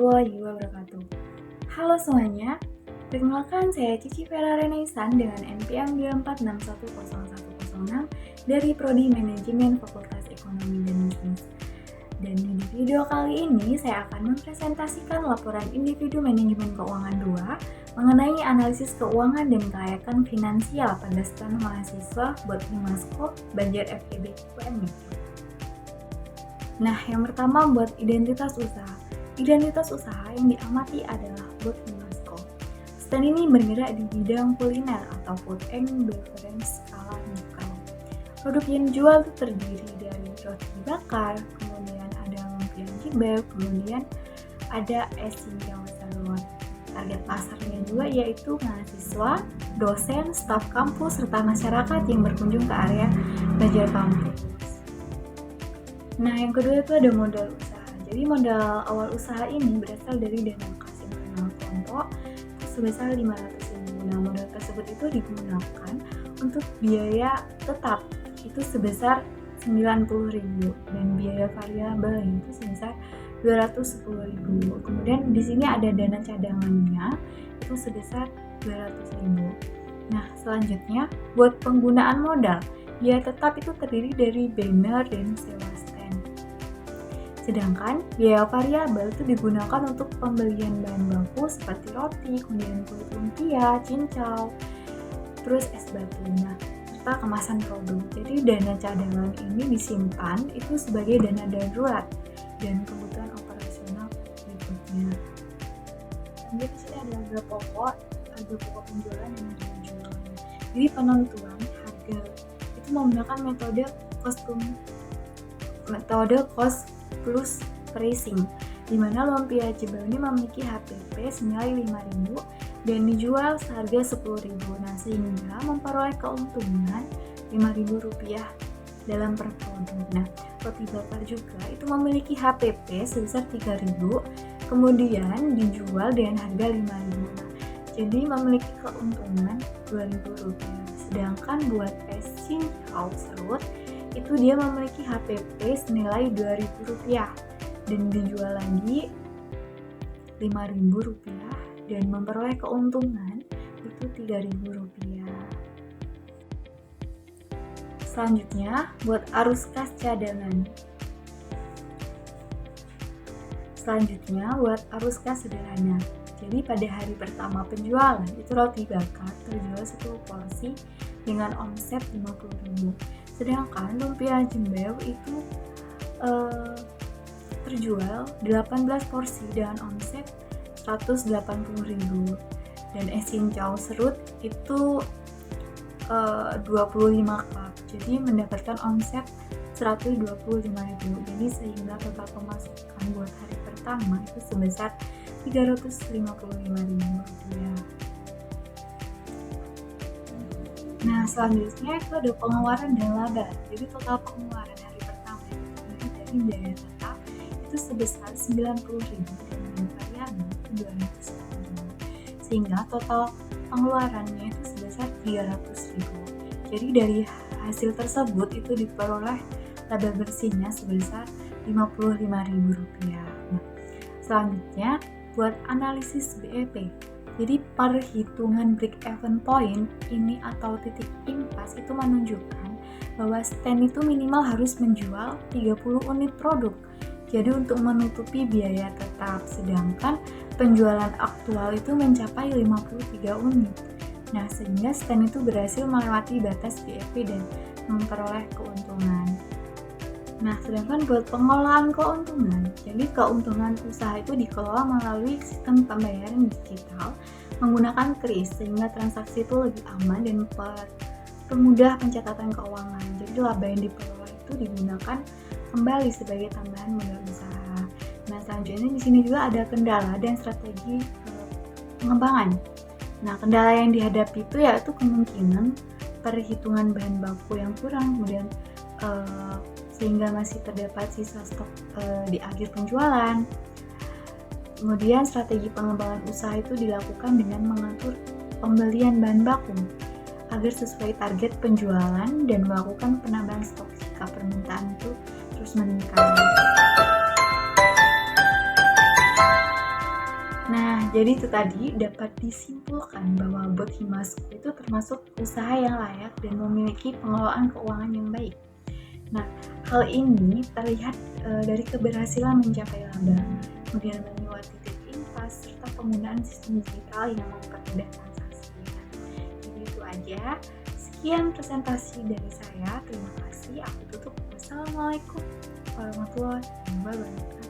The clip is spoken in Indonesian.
warahmatullahi wabarakatuh. Halo semuanya, perkenalkan saya Cici Vera Renaisan dengan NPM 246101106 dari Prodi Manajemen Fakultas Ekonomi dan Bisnis. Dan di video kali ini saya akan mempresentasikan laporan individu manajemen keuangan 2 mengenai analisis keuangan dan kelayakan finansial pada stand mahasiswa buat Himasko Banjar FEB UMY. Nah, yang pertama buat identitas usaha. Identitas usaha yang diamati adalah buat Himasko. Stand ini bergerak di bidang kuliner atau food and beverage skala mikro. Produk yang dijual itu terdiri dari roti bakar, kemudian ada lumpia jibab, kemudian ada es cincau serut. Target pasarnya juga yaitu mahasiswa, dosen, staf kampus, serta masyarakat yang berkunjung ke area belajar kampus. Nah, yang kedua itu ada modal usaha. Jadi modal awal usaha ini berasal dari dana kas internal kelompok sebesar 500.000. Nah, modal tersebut itu digunakan untuk biaya tetap itu sebesar 90.000 dan biaya variabel itu sebesar 210.000. Kemudian di sini ada dana cadangannya itu sebesar 200.000. Nah, selanjutnya buat penggunaan modal, biaya tetap itu terdiri dari banner dan sewa stand. Sedangkan biaya variabel itu digunakan untuk pembelian bahan baku seperti roti, kemudian kulit lumpia, cincau, terus es batu, nah, serta kemasan produk. Jadi dana cadangan ini disimpan itu sebagai dana darurat dan kebutuhan operasional berikutnya. Jadi di sini ada harga pokok penjualan dan harga jualan. Jadi penentuan harga itu menggunakan metode cost plus pricing, di mana lumpia jibau ini memiliki HPP senilai 5.000 dan dijual seharga 10.000. Nah, sehingga memperoleh keuntungan Rp5.000 dalam per produk. Nah, roti bakar juga itu memiliki HPP sebesar 3.000, kemudian dijual dengan harga 5.000. Nah, jadi memiliki keuntungan Rp2.000. Sedangkan buat es cincau serut itu dia memiliki HPP senilai Rp2.000 dan dijual lagi Rp5.000 dan memperoleh keuntungan itu Rp3.000. Selanjutnya buat arus kas cadangan. Selanjutnya buat arus kas sederhana. Jadi pada hari pertama penjualan itu roti bakar terjual 10 porsi dengan omset 50.000. Sedangkan lumpia jembeu itu terjual 18 porsi dengan omset 180.000 dan es cincau serut itu 25 cup, jadi mendapatkan omset 125.000. Jadi sehingga total pemasukan buat hari pertama itu sebesar Rp355.000. Nah, selanjutnya itu ada pengeluaran dan laba. Jadi total pengeluaran hari pertama itu terdiri dari biaya tetap itu sebesar 90.000 dan variabel itu 210.000. Sehingga total pengeluarannya itu sebesar 300.000. Jadi dari hasil tersebut itu diperoleh laba bersihnya sebesar Rp55.000. Nah, selanjutnya buat analisis BEP. Jadi perhitungan break-even point ini atau titik impas itu menunjukkan bahwa stand itu minimal harus menjual 30 unit produk. Jadi untuk menutupi biaya tetap, sedangkan penjualan aktual itu mencapai 53 unit. Nah, sehingga stand itu berhasil melewati batas BEP dan memperoleh keuntungan. Nah, sedangkan buat pengelolaan keuntungan, jadi keuntungan usaha itu dikelola melalui sistem pembayaran digital menggunakan KRIS sehingga transaksi itu lebih aman dan mempermudah pencatatan keuangan. Jadi laba yang diperoleh itu digunakan kembali sebagai tambahan modal usaha. Nah, selanjutnya di sini juga ada kendala dan strategi pengembangan. Nah, kendala yang dihadapi itu yaitu kemungkinan perhitungan bahan baku yang kurang, kemudian sehingga masih terdapat sisa stok di akhir penjualan. Kemudian strategi pengembangan usaha itu dilakukan dengan mengatur pembelian bahan baku agar sesuai target penjualan dan melakukan penambahan stok jika permintaan itu terus meningkat. Jadi itu tadi dapat disimpulkan bahwa bot Himasku itu termasuk usaha yang layak dan memiliki pengelolaan keuangan yang baik. Nah, hal ini terlihat dari keberhasilan mencapai laba, kemudian menyewa titik impas, serta penggunaan sistem digital yang mempermudah transaksi. Jadi itu aja. Sekian presentasi dari saya. Terima kasih. Aku tutup. Wassalamualaikum warahmatullahi wabarakatuh.